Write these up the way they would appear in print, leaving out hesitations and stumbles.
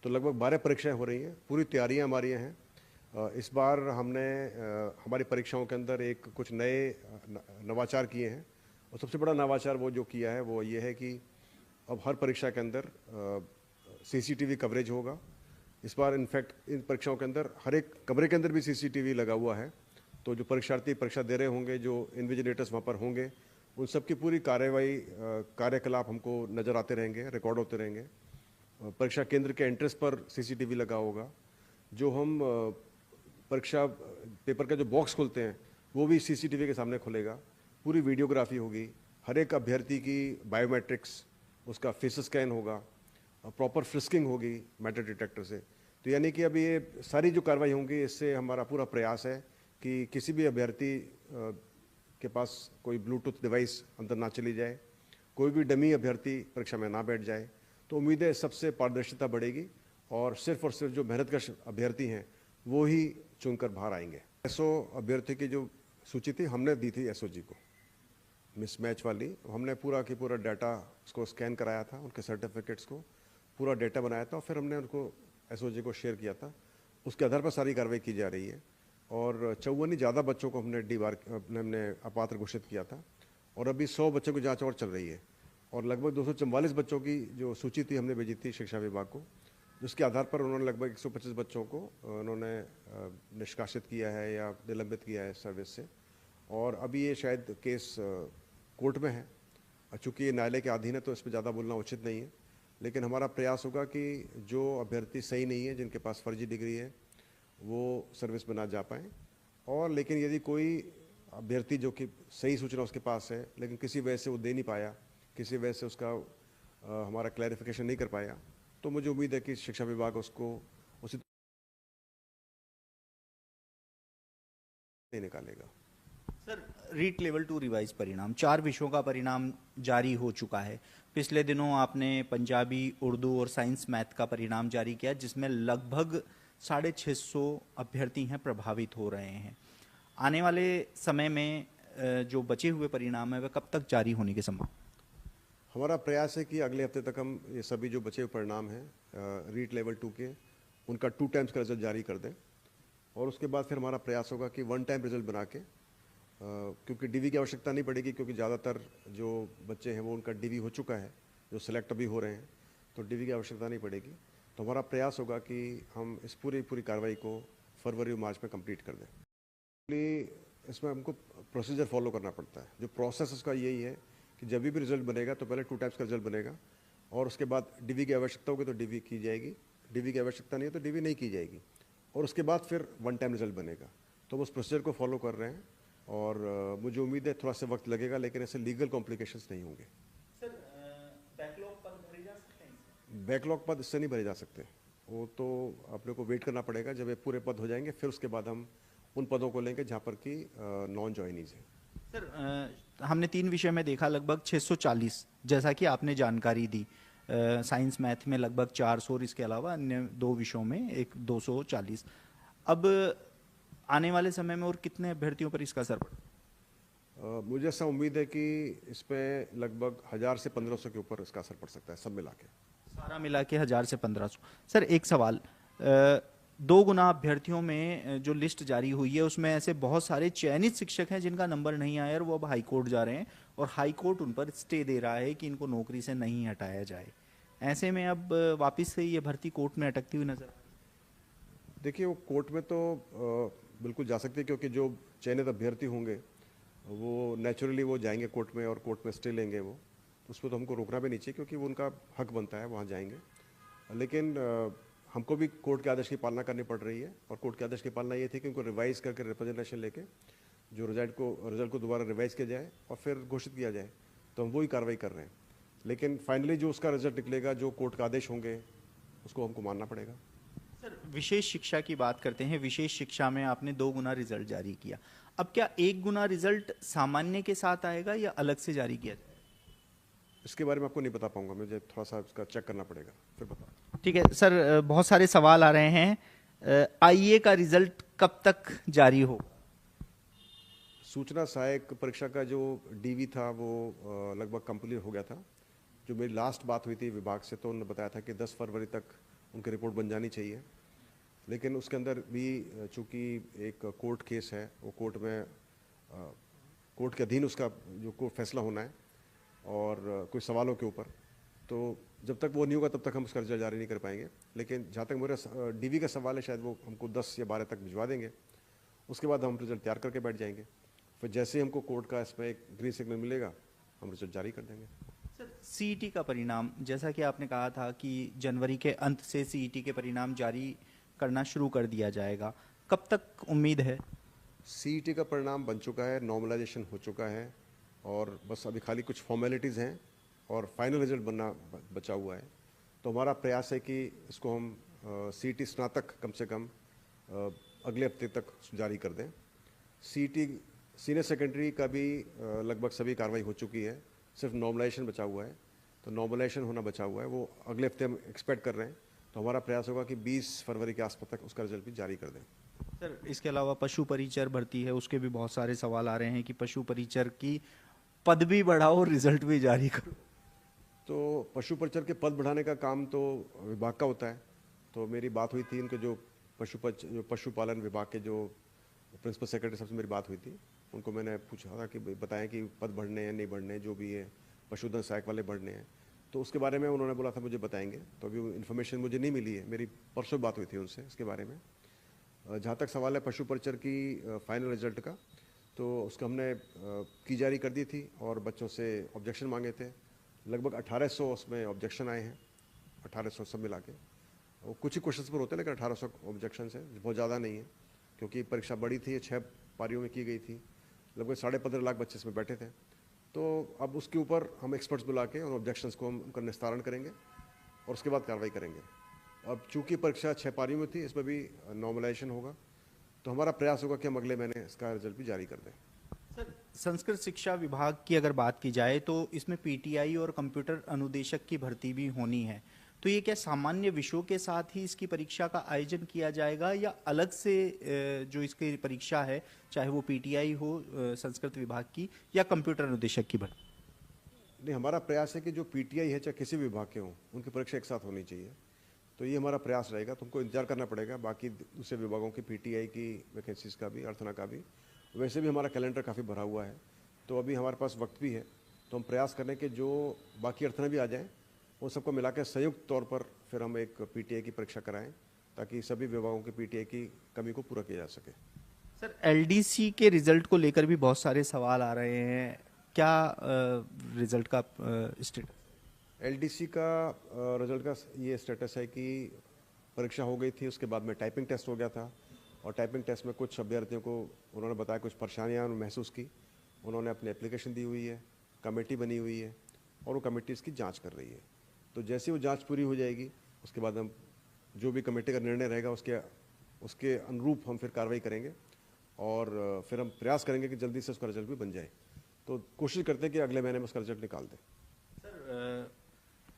तो लगभग 12 परीक्षाएं हो रही हैं, पूरी तैयारियां हमारी हैं। इस बार हमने हमारी परीक्षाओं के अंदर एक कुछ नए नवाचार किए हैं, और सबसे बड़ा नवाचार वो जो किया है वो ये है कि अब हर परीक्षा के अंदर सीसीटीवी कवरेज होगा। इस बार इनफैक्ट इन परीक्षाओं के अंदर हर एक कमरे के अंदर भी सीसीटीवी लगा हुआ है। तो जो परीक्षार्थी परीक्षा दे रहे होंगे, जो इन्विजिलेटर्स वहाँ पर होंगे, उन सब की पूरी कार्यवाही कार्यकलाप हमको नज़र आते रहेंगे, रिकॉर्ड होते रहेंगे। परीक्षा केंद्र के एंट्रेंस पर सीसीटीवी लगा होगा। जो हम परीक्षा पेपर का जो बॉक्स खोलते हैं वो भी सीसीटीवी के सामने खुलेगा। पूरी वीडियोग्राफी होगी, हर एक अभ्यर्थी की बायोमेट्रिक्स, उसका फेस स्कैन होगा, प्रॉपर फ्रिस्किंग होगी मेटल डिटेक्टर से। तो यानी कि अभी ये सारी जो कार्रवाई होंगी, इससे हमारा पूरा प्रयास है कि किसी भी अभ्यर्थी के पास कोई ब्लूटूथ डिवाइस अंदर ना चली जाए, कोई भी डमी अभ्यर्थी परीक्षा में ना बैठ जाए। तो उम्मीद है सबसे पारदर्शिता बढ़ेगी और सिर्फ जो मेहनतकश अभ्यर्थी हैं वो ही चुनकर बाहर आएंगे। एसओ अभ्यर्थी की जो सूची थी हमने दी थी एसओजी को, मिसमैच वाली। हमने पूरा की पूरा डाटा उसको स्कैन कराया था, उनके सर्टिफिकेट्स को पूरा डाटा बनाया था, और फिर हमने उनको एसओजी को शेयर किया था। उसके आधार पर सारी कार्रवाई की जा रही है। और 54 ज़्यादा बच्चों को हमने हमने अपात्र घोषित किया था, और अभी 100 बच्चों की जाँच और चल रही है। और लगभग 244 बच्चों की जो सूची थी हमने भेजी थी शिक्षा विभाग को, जिसके आधार पर उन्होंने लगभग 125 बच्चों को उन्होंने निष्कासित किया है या निलंबित किया है सर्विस से। और अभी ये शायद केस कोर्ट में है। चूँकि ये न्यायालय के अधीन है तो इस पर ज़्यादा बोलना उचित नहीं है, लेकिन हमारा प्रयास होगा कि जो अभ्यर्थी सही नहीं है, जिनके पास फर्जी डिग्री है, वो सर्विस में ना जा पाएँ। और लेकिन यदि कोई अभ्यर्थी जो कि सही सूचना उसके पास है लेकिन किसी वजह से वो दे नहीं पाया, किसी वजह से उसका हमारा क्लैरिफिकेशन नहीं कर पाया, तो मुझे उम्मीद है कि शिक्षा विभाग उसको उसी नहीं निकालेगा। सर, रीट लेवल 2 रिवाइज परिणाम 4 विषयों का परिणाम जारी हो चुका है। पिछले दिनों आपने पंजाबी, उर्दू और साइंस मैथ का परिणाम जारी किया, जिसमें लगभग 650 अभ्यर्थी हैं प्रभावित हो रहे हैं। आने वाले समय में जो बचे हुए परिणाम है वह कब तक जारी होने की संभावना? हमारा प्रयास है कि अगले हफ्ते तक हम ये सभी जो बचे हुए परिणाम हैं रीट लेवल 2 के, उनका 2 टाइम्स का रिजल्ट जारी कर दें। और उसके बाद फिर हमारा प्रयास होगा कि 1 टाइम रिजल्ट बना के, क्योंकि डीवी की आवश्यकता नहीं पड़ेगी, क्योंकि ज़्यादातर जो बच्चे हैं वो उनका डीवी हो चुका है, जो सिलेक्ट अभी हो रहे हैं, तो डीवी की आवश्यकता नहीं पड़ेगी। तो हमारा प्रयास होगा कि हम इस पूरी कार्रवाई को फरवरी और मार्च में कंप्लीट कर दें। इसमें हमको प्रोसीजर फॉलो करना पड़ता है। जो प्रोसेस उसका यही है कि जब भी रिजल्ट बनेगा तो पहले 2 टाइम्स का रिजल्ट बनेगा, और उसके बाद डीवी की आवश्यकता होगी तो डीवी की जाएगी, डीवी की आवश्यकता नहीं है तो डीवी नहीं की जाएगी, और उसके बाद फिर 1 टाइम रिजल्ट बनेगा। तो हम उस प्रोसीजर को फॉलो कर रहे हैं, और मुझे उम्मीद है थोड़ा सा वक्त लगेगा, लेकिन ऐसे लीगल कॉम्प्लिकेशंस नहीं होंगे। सर, बैकलॉग पद भरे जा सकते हैं? बैकलॉग पद इससे नहीं भरे जा सकते, वो तो अपने को वेट करना पड़ेगा। जब ये पूरे पद हो जाएंगे फिर उसके बाद हम उन पदों को लेंगे जहाँ पर कि नॉन ज्वाइनीज है। सर, हमने 3 विषय में देखा लगभग 640, जैसा कि आपने जानकारी दी। साइंस मैथ में लगभग 400 और इसके अलावा अन्य 2 विषयों में एक 240। अब आने वाले समय में और कितने अभ्यर्थियों पर इसका असर पड़ेगा? मुझे ऐसा उम्मीद है कि इस पर लगभग 1000 से 1500 के ऊपर इसका असर पड़ सकता है, सब मिला के। सारा मिला के 1000 से 1500। सर, एक सवाल, 2 गुना अभ्यर्थियों में जो लिस्ट जारी हुई है उसमें ऐसे बहुत सारे चयनित शिक्षक हैं जिनका नंबर नहीं आया और वो अब हाई कोर्ट जा रहे हैं, और हाई कोर्ट उन पर स्टे दे रहा है कि इनको नौकरी से नहीं हटाया जाए। ऐसे में अब वापस से ये भर्ती कोर्ट में अटकती हुई नजर आ रही है। देखिए, वो कोर्ट में तो बिल्कुल जा सकते हैं, क्योंकि जो चयनित अभ्यर्थी होंगे वो नेचुरली वो जाएंगे कोर्ट में और कोर्ट में स्टे लेंगे। वो उस पर तो हमको रोकना भी नहीं चाहिए, क्योंकि वो उनका हक बनता है, वहाँ जाएंगे। लेकिन हमको भी कोर्ट के आदेश की पालना करनी पड़ रही है, और कोर्ट के आदेश की पालना ये थी कि उनको रिवाइज करके रिप्रेजेंटेशन लेके जो रिजल्ट को दोबारा रिवाइज किया जाए और फिर घोषित किया जाए। तो हम वही कार्रवाई कर रहे हैं, लेकिन फाइनली जो उसका रिजल्ट निकलेगा, जो कोर्ट का आदेश होंगे, उसको हमको मानना पड़ेगा। सर, विशेष शिक्षा की बात करते हैं। विशेष शिक्षा में आपने 2 गुना रिजल्ट जारी किया। अब क्या 1 गुना रिजल्ट सामान्य के साथ आएगा या अलग से जारी किया जाएगा? इसके बारे में आपको नहीं बता पाऊंगा, मुझे थोड़ा सा इसका चेक करना पड़ेगा, फिर बता। ठीक है सर, बहुत सारे सवाल आ रहे हैं। आईए का रिजल्ट कब तक जारी हो? सूचना सहायक परीक्षा का जो डीवी था वो लगभग कंप्लीट हो गया था। जो मेरी लास्ट बात हुई थी विभाग से, तो उन्होंने बताया था कि 10 फरवरी तक उनकी रिपोर्ट बन जानी चाहिए। लेकिन उसके अंदर भी चूँकि एक कोर्ट केस है, वो कोर्ट में कोर्ट के अधीन उसका जो कोर्ट फैसला होना है और कुछ सवालों के ऊपर, तो जब तक वो नहीं होगा तब तक हम उसका रिजल्ट जारी नहीं कर पाएंगे। लेकिन जहाँ तक मेरा डीवी का सवाल है, शायद वो हमको 10 या 12 तक भिजवा देंगे। उसके बाद हम रिजल्ट तैयार करके बैठ जाएंगे। फिर जैसे ही हमको कोर्ट का इसमें एक ग्रीन सिग्नल मिलेगा, हम रिजल्ट जारी कर देंगे। सर सीईटी का परिणाम, जैसा कि आपने कहा था कि जनवरी के अंत से सीईटी के परिणाम जारी करना शुरू कर दिया जाएगा, कब तक उम्मीद है? सीईटी का परिणाम बन चुका है, नॉर्मलाइजेशन हो चुका है और बस अभी खाली कुछ फॉर्मेलिटीज़ हैं और फाइनल रिजल्ट बनना बचा हुआ है। तो हमारा प्रयास है कि इसको हम सीईटी स्नातक कम से कम अगले हफ्ते तक जारी कर दें। सीईटी सीनियर सेकेंडरी का भी लगभग सभी कार्रवाई हो चुकी है, सिर्फ नॉर्मलाइजेशन बचा हुआ है। तो नॉर्मलाइजेशन होना बचा हुआ है, वो अगले हफ्ते हम एक्सपेक्ट कर रहे हैं। तो हमारा प्रयास होगा कि 20 फरवरी के आसपास तक उसका रिजल्ट भी जारी कर दें। सर इसके अलावा पशु परिचर भर्ती है, उसके भी बहुत सारे सवाल आ रहे हैं कि पशु परिचर की पद भी बढ़ाओ, रिजल्ट भी जारी करो। तो पशु परिचर के पद बढ़ाने का काम तो विभाग का होता है। तो मेरी बात हुई थी उनके जो पशुपालन विभाग के जो प्रिंसिपल सेक्रेटरी साहब से मेरी बात हुई थी, उनको मैंने पूछा था कि बताएं कि पद बढ़ने हैं नहीं बढ़ने, जो भी है पशुधन सहायक वाले बढ़ने हैं। तो उसके बारे में उन्होंने बोला था मुझे बताएंगे। तो अभी इन्फॉर्मेशन मुझे नहीं मिली है, मेरी परसों बात हुई थी उनसे इसके बारे में। जहाँ तक सवाल है पशु परिचर की फाइनल रिजल्ट का, तो उसका हमने की जारी कर दी थी और बच्चों से ऑब्जेक्शन मांगे थे। लगभग 1800 उसमें ऑब्जेक्शन आए हैं, 1800 सब मिला के। वो कुछ ही क्वेश्चन पर होते हैं, लेकिन 1800 ऑब्जेक्शन है, बहुत ज़्यादा नहीं है क्योंकि परीक्षा बड़ी थी, 6 पारियों में की गई थी। लगभग 15.5 लाख बच्चे इसमें बैठे थे। तो अब उसके ऊपर हम एक्सपर्ट्स बुला के और ऑब्जेक्शंस को हम उनका निस्तारण करेंगे और उसके बाद कार्रवाई करेंगे। अब चूंकि परीक्षा 6 पारियों में थी, इसमें भी नॉर्मलाइजेशन होगा, तो हमारा प्रयास होगा कि हम अगले महीने इसका रिजल्ट भी जारी कर दें। सर संस्कृत शिक्षा विभाग की अगर बात की जाए तो इसमें पीटीआई और कंप्यूटर अनुदेशक की भर्ती भी होनी है, तो ये क्या सामान्य विषयों के साथ ही इसकी परीक्षा का आयोजन किया जाएगा या अलग से जो इसकी परीक्षा है, चाहे वो पीटीआई हो संस्कृत विभाग की या कंप्यूटर अनुदेशक की भर्ती? नहीं, हमारा प्रयास है कि जो पीटीआई है चाहे किसी भी विभाग के हों, उनकी परीक्षा एक साथ होनी चाहिए। तो ये हमारा प्रयास रहेगा। तुमको इंतजार करना पड़ेगा बाकी दूसरे विभागों की पीटीआई की वैकेंसीज का भी, अर्थना का भी। वैसे भी हमारा कैलेंडर काफ़ी भरा हुआ है, तो अभी हमारे पास वक्त भी है। तो हम प्रयास करें कि जो बाकी अर्थना भी आ जाएँ, उन सबको मिलाकर संयुक्त तौर पर फिर हम एक पीटीआई की परीक्षा कराएं, ताकि सभी विभागों की पीटीआई की कमी को पूरा किया जा सके। सर एलडीसी के रिजल्ट को लेकर भी बहुत सारे सवाल आ रहे हैं, क्या रिजल्ट का स्टेटस? एलडीसी का रिजल्ट का ये स्टेटस है कि परीक्षा हो गई थी, उसके बाद में टाइपिंग टेस्ट हो गया था और टाइपिंग टेस्ट में कुछ अभ्यर्थियों को उन्होंने बताया कुछ परेशानियाँ महसूस की। उन्होंने अपनी एप्लीकेशन दी हुई है, कमेटी बनी हुई है और वो कमेटी इसकी जांच कर रही है। तो जैसे वो जांच पूरी हो जाएगी, उसके बाद हम जो भी कमेटी का निर्णय रहेगा उसके अनुरूप हम फिर कार्रवाई करेंगे और फिर हम प्रयास करेंगे कि जल्दी से उसका रिजल्ट भी बन जाए। तो कोशिश करते हैं कि अगले महीने में उसका रिजल्ट निकाल दें। सर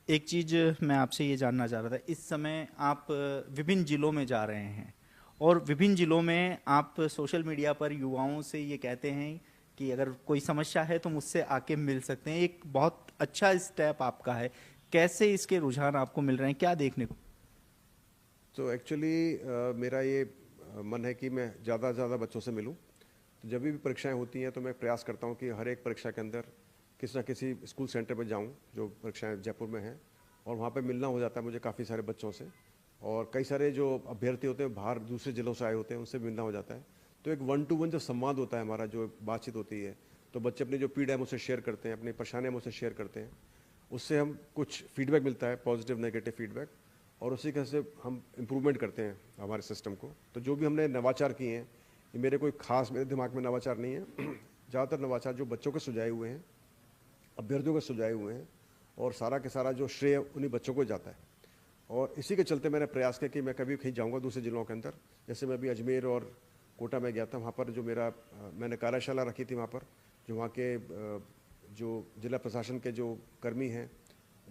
एक चीज़ मैं आपसे ये जानना चाह रहा था, इस समय आप विभिन्न जिलों में जा रहे हैं और विभिन्न जिलों में आप सोशल मीडिया पर युवाओं से ये कहते हैं कि अगर कोई समस्या है तो मुझसे आके मिल सकते हैं, एक बहुत अच्छा स्टेप आपका है। कैसे इसके रुझान आपको मिल रहे हैं, क्या देखने को? तो एक्चुअली मेरा ये मन है कि मैं ज़्यादा से ज़्यादा बच्चों से मिलूं। तो जब भी परीक्षाएं होती हैं तो मैं प्रयास करता हूं कि हर एक परीक्षा के अंदर किसी न किसी स्कूल सेंटर पर जाऊं, जो परीक्षाएं जयपुर में हैं, और वहां पे मिलना हो जाता है मुझे काफ़ी सारे बच्चों से। और कई सारे जो अभ्यर्थी होते हैं बाहर दूसरे जिलों से आए होते हैं, उनसे मिलना हो जाता है। तो एक 1 to 1 जो संवाद होता है हमारा, जो बातचीत होती है, तो बच्चे अपनी जो पीड़ा है मुझसे शेयर करते हैं, अपनी परेशानियाँ मुझसे शेयर करते हैं, उससे हम कुछ फीडबैक मिलता है, पॉजिटिव नेगेटिव फीडबैक, और उसी के से हम इम्प्रूवमेंट करते हैं हमारे सिस्टम को। तो जो भी हमने नवाचार किए हैं, ये मेरे कोई खास मेरे दिमाग में नवाचार नहीं है। ज़्यादातर नवाचार जो बच्चों के सुझाए हुए हैं, अभ्यर्थियों के सुझाए हुए हैं, और सारा के सारा जो श्रेय उन्हीं बच्चों को जाता है। और इसी के चलते मैंने प्रयास किया कि मैं कभी कहीं जाऊँगा दूसरे जिलों के अंदर। जैसे मैं अभी अजमेर और कोटा में गया था, वहाँ पर जो मैंने कार्यशाला रखी थी, वहाँ पर जो वहाँ के जो जिला प्रशासन के जो कर्मी हैं,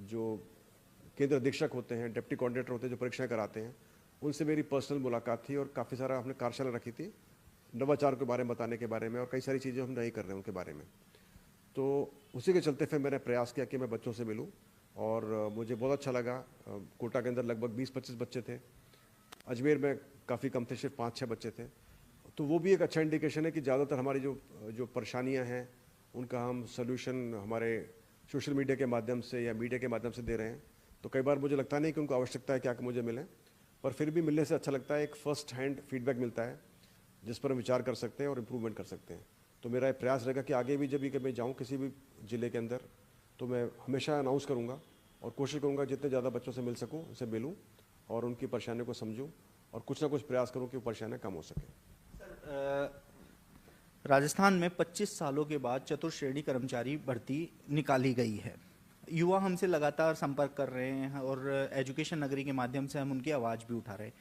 जो केंद्र अधीक्षक होते हैं, डिप्टी कोऑर्डिनेटर होते हैं, जो परीक्षाएं कराते हैं, उनसे मेरी पर्सनल मुलाकात थी और काफ़ी सारा हमने कार्यशाला रखी थी नवाचार के बारे में बताने के बारे में, और कई सारी चीज़ें हम नहीं कर रहे हैं उनके बारे में। तो उसी के चलते फिर मैंने प्रयास किया कि मैं बच्चों से मिलूं और मुझे बहुत अच्छा लगा। कोटा के अंदर लगभग 20-25 बच्चे थे, अजमेर में काफ़ी कम थे, सिर्फ 5-6 बच्चे थे। तो वो भी एक अच्छा इंडिकेशन है कि ज़्यादातर हमारी जो जो परेशानियां हैं उनका हम सोल्यूशन हमारे सोशल मीडिया के माध्यम से या मीडिया के माध्यम से दे रहे हैं। तो कई बार मुझे लगता नहीं कि उनको आवश्यकता है क्या कि मुझे मिले, पर फिर भी मिलने से अच्छा लगता है, एक फर्स्ट हैंड फीडबैक मिलता है जिस पर हम विचार कर सकते हैं और इम्प्रूवमेंट कर सकते हैं। तो मेरा ये प्रयास रहेगा कि आगे भी जब भी कि मैं जाऊँ किसी भी ज़िले के अंदर तो मैं हमेशा अनाउंस करूँगा और कोशिश करूँगा जितने ज़्यादा बच्चों से मिल सकूँ, उनसे मिलूँ और उनकी परेशानियों को समझूँ और कुछ ना कुछ प्रयास करूँ कि वो परेशानियाँ कम हो सकें। राजस्थान में 25 सालों के बाद चतुर्श्रेणी कर्मचारी भर्ती निकाली गई है। युवा हमसे लगातार संपर्क कर रहे हैं और एजुकेशन नगरी के माध्यम से हम उनकी आवाज़ भी उठा रहे हैं।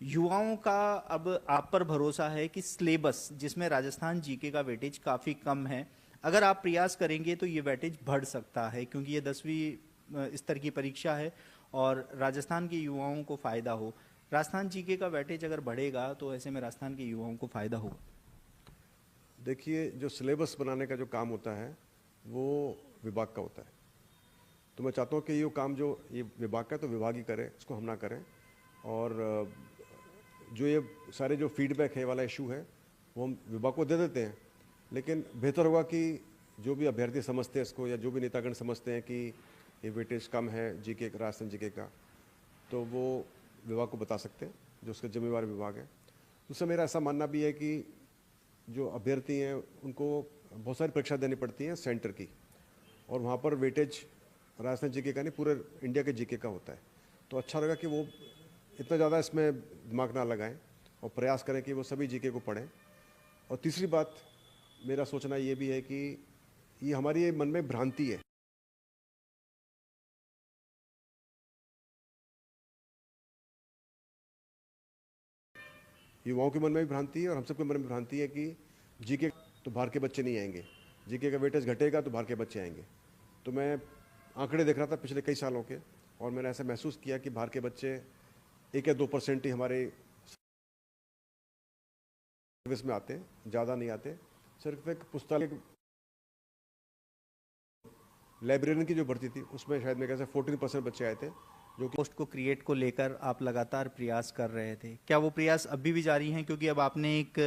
युवाओं का अब आप पर भरोसा है कि सिलेबस जिसमें राजस्थान जीके का वेटेज काफ़ी कम है, अगर आप प्रयास करेंगे तो ये वेटेज बढ़ सकता है, क्योंकि ये 10वीं स्तर की परीक्षा है और राजस्थान के युवाओं को फ़ायदा हो। राजस्थान जीके का वेटेज अगर बढ़ेगा तो ऐसे में राजस्थान के युवाओं को फ़ायदा होगा। देखिए, जो सिलेबस बनाने का जो काम होता है वो विभाग का होता है, तो मैं चाहता हूँ कि ये काम जो ये विभाग का है तो विभाग ही करे, इसको हम ना करें। और जो ये सारे जो फीडबैक है वाला इशू है वो हम विभाग को दे देते हैं, लेकिन बेहतर होगा कि जो भी अभ्यर्थी समझते हैं इसको या जो भी नेतागण समझते हैं कि ये वेटेज कम है जीके राजस्थान जीके का, तो वो विभाग को बता सकते हैं, जो उसका जिम्मेवार विभाग है। उससे मेरा ऐसा मानना भी है कि जो अभ्यर्थी हैं उनको बहुत सारी परीक्षा देनी पड़ती है सेंटर की, और वहाँ पर वेटेज राजस्थान जीके का नहीं पूरे इंडिया के जीके का होता है। तो अच्छा लगा कि वो इतना ज़्यादा इसमें दिमाग ना लगाएं और प्रयास करें कि वो सभी जीके को पढ़ें। और तीसरी बात मेरा सोचना ये भी है कि ये हमारी मन में भ्रांति है, युवाओं के मन में भी भ्रांति है और हम सबके मन में भ्रांति है कि जीके तो बाहर के बच्चे नहीं आएंगे, जीके का वेटेज घटेगा तो बाहर के बच्चे आएंगे। तो मैं आंकड़े देख रहा था पिछले कई सालों के, और मैंने ऐसा महसूस किया कि बाहर के बच्चे 1 या 2% ही हमारे सर्विस में आते हैं, ज़्यादा नहीं आते। सिर्फ एक पुस्तकालय लाइब्रेरियन की जो भर्ती थी उसमें शायद मेरे ख्याल से 14% बच्चे आए थे, जो कि पोस्ट को क्रिएट को लेकर आप लगातार प्रयास कर रहे थे, क्या वो प्रयास अभी भी जारी हैं? क्योंकि अब आपने एक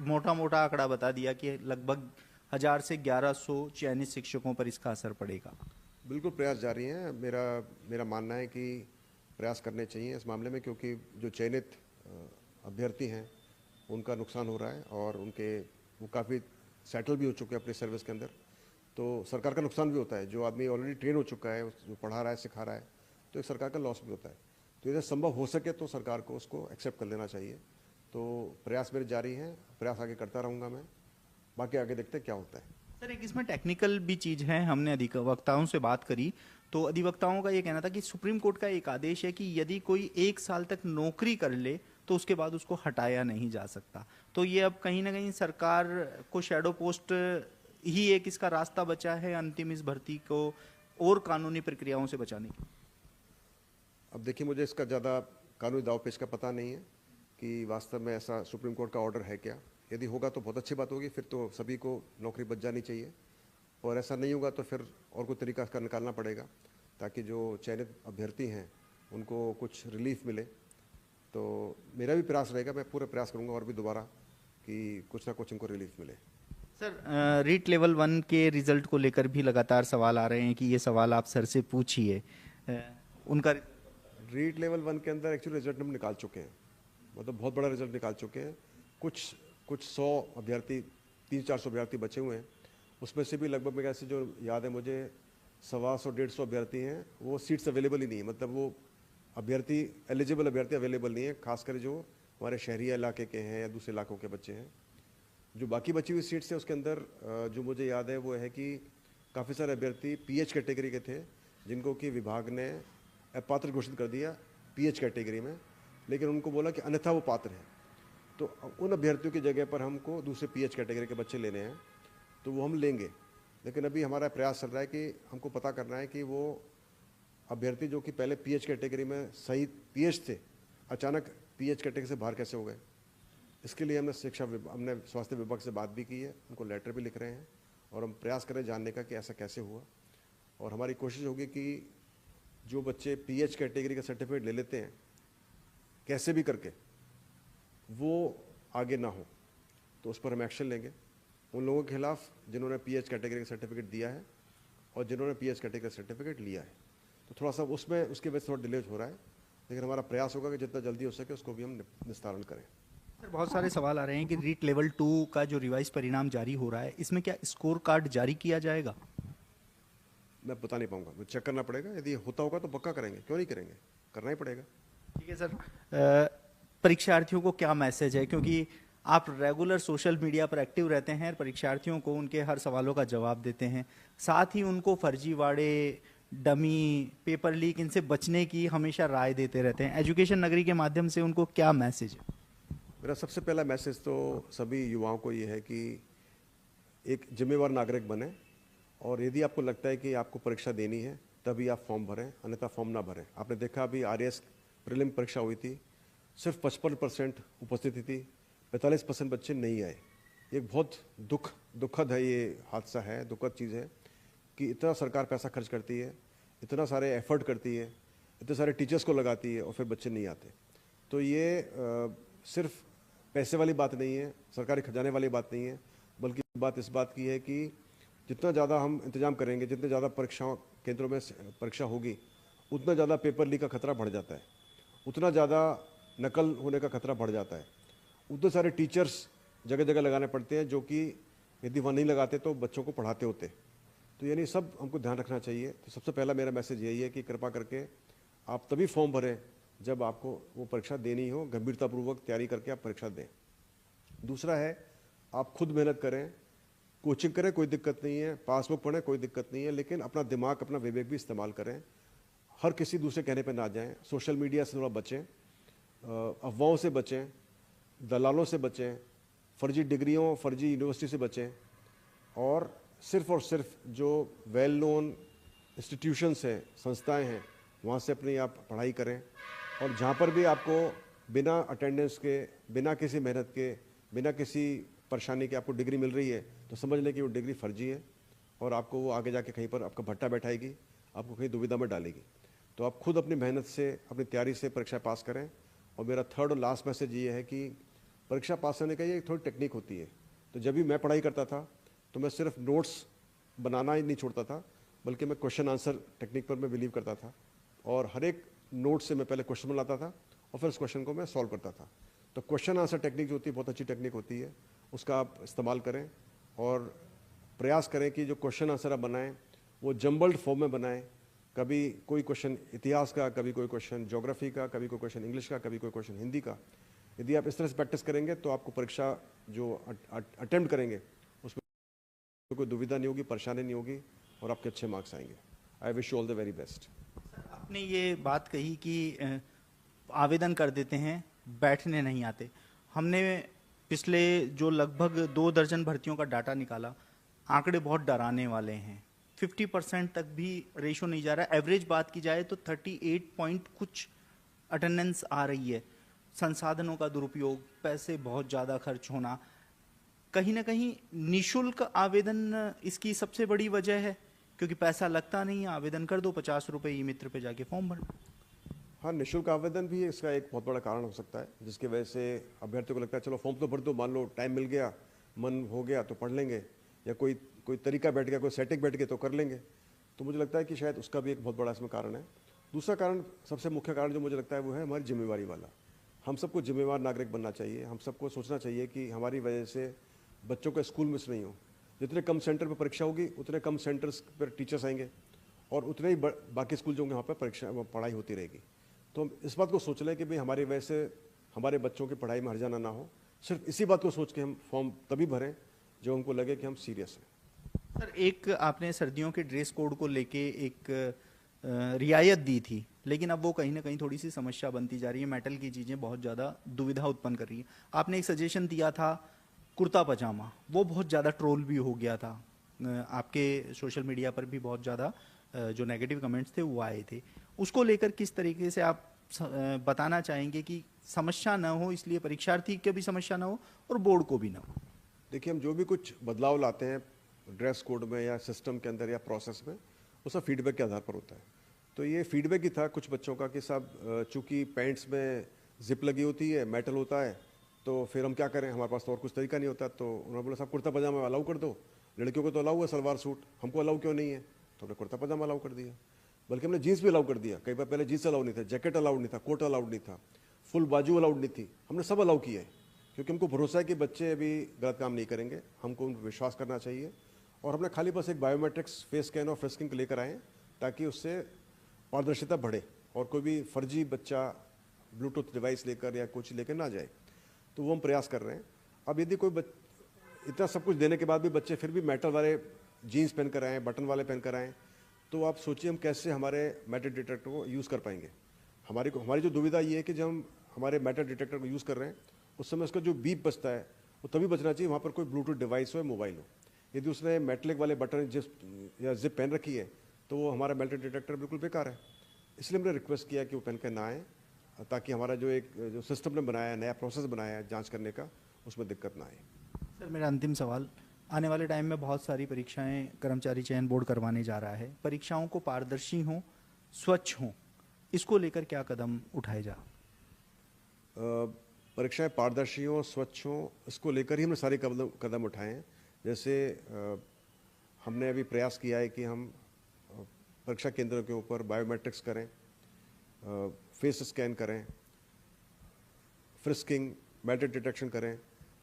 मोटा मोटा आंकड़ा बता दिया कि लगभग 1000 से 1100 चयनित शिक्षकों पर इसका असर पड़ेगा। बिल्कुल प्रयास जारी हैं। मेरा मानना है कि प्रयास करने चाहिए इस मामले में, क्योंकि जो चयनित अभ्यर्थी हैं उनका नुकसान हो रहा है और वो काफ़ी सेटल भी हो चुके हैं अपनी सर्विस के अंदर। तो सरकार का नुकसान भी होता है, जो आदमी ऑलरेडी ट्रेन हो चुका है, जो पढ़ा रहा है सिखा रहा है, तो एक सरकार का लॉस भी होता है। तो यदि संभव हो सके तो सरकार को उसको एक्सेप्ट कर लेना चाहिए। तो प्रयास मेरे जारी हैं, प्रयास आगे करता रहूँगा मैं, बाकी आगे देखते हैं क्या होता है। सर, एक इसमें टेक्निकल भी चीज है। हमने अधिवक्ताओं से बात करी तो अधिवक्ताओं का ये कहना था कि सुप्रीम कोर्ट का एक आदेश है कि यदि कोई 1 साल तक नौकरी कर ले तो उसके बाद उसको हटाया नहीं जा सकता। तो ये अब कहीं ना कहीं सरकार को शैडो पोस्ट ही एक इसका रास्ता बचा है अंतिम इस भर्ती को और कानूनी प्रक्रियाओं से बचाने की। अब देखिए, मुझे इसका ज़्यादा कानूनी दाव पेच का पता नहीं है कि वास्तव में ऐसा सुप्रीम कोर्ट का ऑर्डर है क्या। यदि होगा तो बहुत अच्छी बात होगी, फिर तो सभी को नौकरी बच जानी चाहिए, और ऐसा नहीं होगा तो फिर और कोई तरीका इसका निकालना पड़ेगा ताकि जो चयनित अभ्यर्थी हैं उनको कुछ रिलीफ मिले। तो मेरा भी प्रयास रहेगा, मैं पूरा प्रयास करूंगा और भी दोबारा कि कुछ ना कुछ इनको रिलीफ मिले। सर, रीट लेवल 1 के रिजल्ट को लेकर भी लगातार सवाल आ रहे हैं कि ये सवाल आप सर से पूछिए। उनका रीट लेवल 1 के अंदर एक्चुअली रिजल्ट हम निकाल चुके हैं, मतलब बहुत बड़ा रिजल्ट निकाल चुके हैं। कुछ 100 अभ्यर्थी, 300-400 अभ्यर्थी बचे हुए हैं, उसमें से भी लगभग मेरे से जो याद है मुझे 125-150 अभ्यर्थी हैं, वो सीट्स अवेलेबल ही नहीं है, मतलब वो अभ्यर्थी एलिजिबल अभ्यर्थी अवेलेबल नहीं है, खासकर जो हमारे शहरी इलाके के हैं या दूसरे इलाकों के बच्चे हैं। जो बाकी बची हुई सीट्स है उसके अंदर जो मुझे याद है वो है कि काफ़ी सारे अभ्यर्थी पीएच कैटेगरी के थे, जिनको कि विभाग ने अपात्र घोषित कर दिया पीएच कैटेगरी में, लेकिन उनको बोला कि अन्यथा वो पात्र हैं। तो उन अभ्यर्थियों की जगह पर हमको दूसरे पीएच कैटेगरी के बच्चे लेने हैं, तो वो हम लेंगे। लेकिन अभी हमारा प्रयास चल रहा है कि हमको पता करना है कि वो अभ्यर्थी जो कि पहले पीएच कैटेगरी में सही पीएच थे, अचानक पीएच कैटेगरी से बाहर कैसे हो गए। इसके लिए हमने स्वास्थ्य विभाग से बात भी की है, उनको लेटर भी लिख रहे हैं, और हम प्रयास करें जानने का कि ऐसा कैसे हुआ। और हमारी कोशिश होगी कि जो बच्चे पीएच कैटेगरी का सर्टिफिकेट ले लेते हैं कैसे भी करके, वो आगे ना हो, तो उस पर हम एक्शन लेंगे। उन लोगों के खिलाफ जिन्होंने पीएच कैटेगरी का सर्टिफिकेट दिया है और जिन्होंने पीएच कैटेगरी का सर्टिफिकेट लिया है, तो थोड़ा सा उसमें उसकी वजह से थोड़ा डिले हो रहा है, लेकिन हमारा प्रयास होगा कि जितना जल्दी हो सके उसको भी हम निस्तारण करें। सर बहुत सारे सवाल आ रहे हैं कि रीट लेवल 2 का जो रिवाइज परिणाम जारी हो रहा है, इसमें क्या स्कोर कार्ड जारी किया जाएगा? मैं बता नहीं पाऊंगा, मुझे चेक करना पड़ेगा। यदि होता होगा तो पक्का करेंगे, क्यों नहीं करेंगे, करना ही पड़ेगा। ठीक है सर। परीक्षार्थियों को क्या मैसेज है, क्योंकि आप रेगुलर सोशल मीडिया पर एक्टिव रहते हैं, परीक्षार्थियों को उनके हर सवालों का जवाब देते हैं, साथ ही उनको फर्जीवाड़े, डमी, पेपर लीक, इनसे बचने की हमेशा राय देते रहते हैं। एजुकेशन नगरी के माध्यम से उनको क्या मैसेज है? मेरा सबसे पहला मैसेज तो सभी युवाओं को ये है कि एक जिम्मेवार नागरिक बने, और यदि आपको लगता है कि आपको परीक्षा देनी है तभी आप फॉर्म भरें, अन्यथा फॉर्म ना भरें। आपने देखा अभी आरएएस प्रीलिम परीक्षा हुई थी, सिर्फ 55% उपस्थिति थी, 45% बच्चे नहीं आए। ये एक बहुत दुखद है, ये हादसा है, दुखद चीज़ है कि इतना सरकार पैसा खर्च करती है, इतना सारे एफर्ट करती है, इतने सारे टीचर्स को लगाती है और फिर बच्चे नहीं आते। तो ये सिर्फ पैसे वाली बात नहीं है, सरकारी खजाने वाली बात नहीं है, बल्कि बात इस बात की है कि जितना ज़्यादा हम इंतजाम करेंगे, जितने ज़्यादा परीक्षाओं केंद्रों में परीक्षा होगी, उतना ज़्यादा पेपर लीक का खतरा बढ़ जाता है, उतना ज़्यादा नकल होने का खतरा बढ़ जाता है। उतने सारे टीचर्स जगह जगह लगाने पड़ते हैं, जो कि यदि वहाँ नहीं लगाते तो बच्चों को पढ़ाते होते। तो यानी सब हमको ध्यान रखना चाहिए। तो सबसे पहला मेरा मैसेज यही है कि कृपा करके आप तभी फॉर्म भरें जब आपको वो परीक्षा देनी हो, गंभीरतापूर्वक तैयारी करके आप परीक्षा दें। दूसरा है, आप खुद मेहनत करें, कोचिंग करें, कोई दिक्कत नहीं है, पासबुक पढ़ें, कोई दिक्कत नहीं है, लेकिन अपना दिमाग, अपना विवेक भी इस्तेमाल करें। हर किसी दूसरे कहने पे ना जाएं, सोशल मीडिया से थोड़ा बचें, अफवाहों से बचें, दलालों से बचें, फर्जी डिग्रियों, फर्जी यूनिवर्सिटी से बचें, और सिर्फ जो वेल नोन इंस्टीट्यूशंस हैं, संस्थाएं हैं, वहाँ से अपनी आप पढ़ाई करें। और जहाँ पर भी आपको बिना अटेंडेंस के, बिना किसी मेहनत के, बिना किसी परेशानी के आपको डिग्री मिल रही है, तो समझ लें कि वो डिग्री फर्जी है और आपको वो आगे जाके कहीं पर आपका भट्टा बैठाएगी, आपको कहीं दुविधा में डालेगी। तो आप खुद अपनी मेहनत से, अपनी तैयारी से परीक्षा पास करें। और मेरा थर्ड और लास्ट मैसेज ये है कि परीक्षा पास होने का ये थोड़ी टेक्निक होती है। तो जब भी मैं पढ़ाई करता था तो मैं सिर्फ नोट्स बनाना ही नहीं छोड़ता था, बल्कि मैं क्वेश्चन आंसर टेक्निक पर मैं बिलीव करता था, और हर एक नोट से मैं पहले क्वेश्चन बनाता था और फिर उस क्वेश्चन को मैं सॉल्व करता था। तो क्वेश्चन आंसर टेक्निक जो होती है बहुत अच्छी टेक्निक होती है, उसका आप इस्तेमाल करें और प्रयास करें कि जो क्वेश्चन आंसर आप बनाएं वो जम्बल्ड फॉर्म में बनाएं। कभी कोई क्वेश्चन इतिहास का, कभी कोई क्वेश्चन ज्योग्राफी का, कभी कोई क्वेश्चन इंग्लिश का, कभी कोई क्वेश्चन हिंदी का। यदि आप इस तरह से प्रैक्टिस करेंगे तो आपको परीक्षा जो अटेम्प्ट करेंगे उसमें कोई दुविधा नहीं होगी, परेशानी नहीं होगी, और आपके अच्छे मार्क्स आएंगे। I wish you all the very best. आपने ये बात कही कि आवेदन कर देते हैं, बैठने नहीं आते। हमने पिछले जो लगभग 2 दर्जन भर्तियों का डाटा निकाला, आंकड़े बहुत डराने वाले हैं। 50% तक भी रेशो नहीं जा रहा है। एवरेज बात की जाए तो 38 पॉइंट कुछ अटेंडेंस आ रही है। संसाधनों का दुरुपयोग, पैसे बहुत ज़्यादा खर्च होना, कहीं ना कहीं निशुल्क आवेदन इसकी सबसे बड़ी वजह है, क्योंकि पैसा लगता नहीं है, आवेदन कर दो, 50 रुपये ई मित्र पे जाके फॉर्म भर। हाँ, निःशुल्क आवेदन भी इसका एक बहुत बड़ा कारण हो सकता है, जिसकी वजह से अभ्यर्थियों को लगता है चलो फॉर्म तो भर दो, मान लो टाइम मिल गया, मन हो गया तो पढ़ लेंगे, या कोई तरीका बैठ गया, कोई सेटिंग बैठ गया तो कर लेंगे। तो मुझे लगता है कि शायद उसका भी एक बहुत बड़ा इसमें कारण है। दूसरा कारण, सबसे मुख्य कारण जो मुझे लगता है वो है हमारी जिम्मेवारी वाला। हम सबको जिम्मेवार नागरिक बनना चाहिए। हम सबको सोचना चाहिए कि हमारी वजह से बच्चों का स्कूल मिस नहीं हो। जितने कम सेंटर पर परीक्षा होगी उतने कम सेंटर्स पर टीचर्स आएंगे और उतने ही बाकी स्कूल जो होंगे वहाँ पर पढ़ाई होती रहेगी। तो हम इस बात को सोच लें कि भाई हमारी वजह से हमारे बच्चों की पढ़ाई में हर्जाना ना हो। सिर्फ इसी बात को सोच के हम फॉर्म तभी भरें जो हमको लगे कि हम सीरियस हैं। सर, एक आपने सर्दियों के ड्रेस कोड को लेके एक रियायत दी थी, लेकिन अब वो कहीं ना कहीं थोड़ी सी समस्या बनती जा रही है। मेटल की चीज़ें बहुत ज़्यादा दुविधा उत्पन्न कर रही है। आपने एक सजेशन दिया था कुर्ता पजामा, वो बहुत ज़्यादा ट्रोल भी हो गया था। आपके सोशल मीडिया पर भी बहुत ज़्यादा जो नेगेटिव कमेंट्स थे वो आए थे। उसको लेकर किस तरीके से आप बताना चाहेंगे कि समस्या ना हो, इसलिए परीक्षार्थी की भी समस्या ना हो और बोर्ड को भी ना हो? देखिए, हम जो भी कुछ बदलाव लाते हैं ड्रेस कोड में या सिस्टम के अंदर या प्रोसेस में, वो सब फीडबैक के आधार पर होता है। तो ये फीडबैक ही था कुछ बच्चों का कि साहब चूंकि पैंट्स में जिप लगी होती है, मेटल होता है, तो फिर हम क्या करें, हमारे पास तो और कुछ तरीका नहीं होता। तो उन्होंने बोला साहब कुर्ता पजामा अलाउ कर दो, लड़कियों को तो अलाउ है सलवार सूट, हमको अलाउ क्यों नहीं है? तो हमने कुर्ता पजामा अलाउ कर दिया, बल्कि हमने जीन्स भी अलाउ कर दिया। कई बार पहले जीन्स अलाउ नहीं था, जैकेट अलाउड नहीं था, कोट अलाउड नहीं था, फुल बाजू अलाउड नहीं थी, हमने सब अलाउ किया है, क्योंकि हमको भरोसा है कि बच्चे अभी गलत काम नहीं करेंगे, हमको उन पर विश्वास करना चाहिए। और हमने खाली बस एक बायोमेट्रिक्स फेस स्कैन और फ्रिस्किंग को लेकर आए ताकि उससे पारदर्शिता बढ़े और कोई भी फर्जी बच्चा ब्लूटूथ डिवाइस लेकर या कुछ लेकर ना जाए। तो वो हम प्रयास कर रहे हैं। अब यदि कोई इतना सब कुछ देने के बाद भी बच्चे फिर भी मेटल वाले जीन्स पहन कर आएँ, बटन वाले पहन कर आएँ, तो आप सोचिए हम कैसे हमारे मेटल डिटेक्टर को यूज़ कर पाएंगे। हमारी जो दुविधा ये है कि जब हम हमारे मेटल डिटेक्टर को यूज़ कर रहे हैं उस समय उसका जो बीप बजता है वो तभी बजना चाहिए वहाँ पर कोई ब्लूटूथ डिवाइस हो या मोबाइल हो। यदि उसने मेटलिक वाले बटन जिप पहन रखी है तो वो हमारा मेटल डिटेक्टर बिल्कुल बेकार है। इसलिए हमने रिक्वेस्ट किया कि वो पहन कर ना आए, ताकि हमारा जो सिस्टम ने बनाया है, नया प्रोसेस बनाया है जांच करने का, उसमें दिक्कत ना आए। सर मेरा अंतिम सवाल, आने वाले टाइम में बहुत सारी परीक्षाएं कर्मचारी चयन बोर्ड करवाने जा रहा है, परीक्षाओं को पारदर्शी हों, स्वच्छ हों, इसको लेकर क्या कदम उठाए जा? परीक्षाएं पारदर्शी हों, स्वच्छ हों, इसको लेकर ही हमने सारे कदम उठाए हैं। जैसे हमने अभी प्रयास किया है कि हम परीक्षा केंद्रों के ऊपर बायोमेट्रिक्स करें, फेस स्कैन करें, फ्रिस्किंग, मेटल डिटेक्शन करें।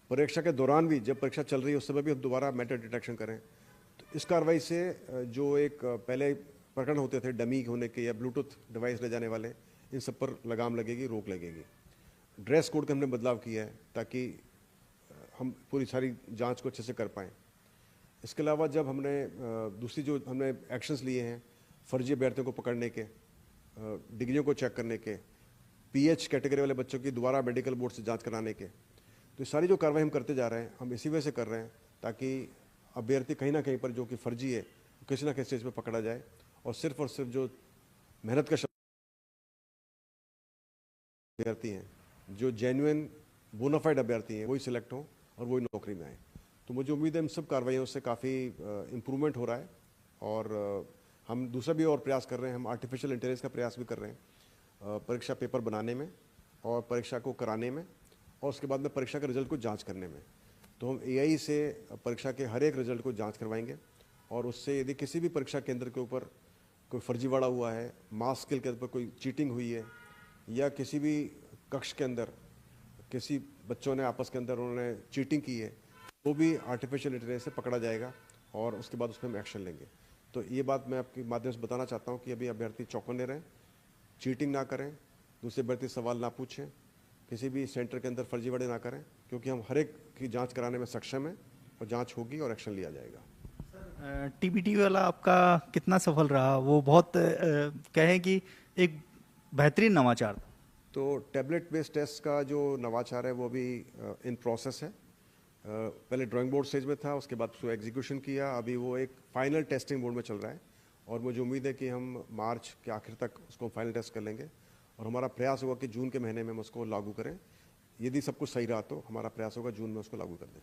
परीक्षा के दौरान भी जब परीक्षा चल रही है उस समय भी हम दोबारा मेटल डिटेक्शन करें। तो इस कार्रवाई से जो एक पहले प्रकरण होते थे डमी होने के या ब्लूटूथ डिवाइस ले जाने वाले, इन सब पर लगाम लगेगी, रोक लगेगी। ड्रेस कोड का हमने बदलाव किया है ताकि हम पूरी सारी जांच को अच्छे से कर पाएँ। इसके अलावा जब हमने दूसरी जो हमने एक्शंस लिए हैं फर्जी अभ्यर्थियों को पकड़ने के, डिग्रियों को चेक करने के, पीएच कैटेगरी वाले बच्चों की दोबारा मेडिकल बोर्ड से जांच कराने के, तो सारी जो कार्रवाई हम करते जा रहे हैं हम इसी वजह से कर रहे हैं ताकि अभ्यर्थी कहीं ना कहीं पर जो कि फर्जी है किसी ना किसी स्टेज पर पकड़ा जाए और सिर्फ जो मेहनत का अभ्यर्थी हैं, जो जेन्युइन बोनाफाइड अभ्यर्थी हैं, वही सिलेक्ट हों और वही नौकरी में आए। तो मुझे उम्मीद है इन सब कार्रवाइयों से काफ़ी इम्प्रूवमेंट हो रहा है। और हम दूसरा भी और प्रयास कर रहे हैं, हम आर्टिफिशियल इंटेलिजेंस का प्रयास भी कर रहे हैं परीक्षा पेपर बनाने में और परीक्षा को कराने में और उसके बाद में परीक्षा के रिजल्ट को जांच करने में। तो हम एआई से परीक्षा के हर एक रिजल्ट को जांच करवाएंगे और उससे यदि किसी भी परीक्षा केंद्र के ऊपर कोई फर्जीवाड़ा हुआ है, मास स्किल के ऊपर कोई चीटिंग हुई है या किसी भी कक्ष के अंदर किसी बच्चों ने आपस के अंदर उन्होंने चीटिंग की है, वो भी आर्टिफिशियल इंटेलिजेंस से पकड़ा जाएगा और उसके बाद उस पर हम एक्शन लेंगे। तो ये बात मैं आपके माध्यम से बताना चाहता हूँ कि अभी अभ्यर्थी चौकन्ने रहें, चीटिंग ना करें, दूसरे अभ्यर्थी सवाल ना पूछें, किसी भी सेंटर के अंदर फर्जीवाड़े ना करें, क्योंकि हम हर एक की जांच कराने में सक्षम हैं और जांच होगी और एक्शन लिया जाएगा। टीबीटी वाला आपका कितना सफल रहा? वो बहुत कहें कि एक बेहतरीन नवाचार था। तो टैबलेट बेस्ड टेस्ट का जो नवाचार है वो भी इन प्रोसेस है। पहले ड्राइंग बोर्ड स्टेज में था, उसके बाद उसको एग्जीक्यूशन किया, अभी वो एक फाइनल टेस्टिंग बोर्ड में चल रहा है और मुझे उम्मीद है कि हम मार्च के आखिर तक उसको फाइनल टेस्ट कर लेंगे और हमारा प्रयास होगा कि जून के महीने में हम उसको लागू करें। यदि सब कुछ सही रहा तो हमारा प्रयास होगा जून में उसको लागू कर दें।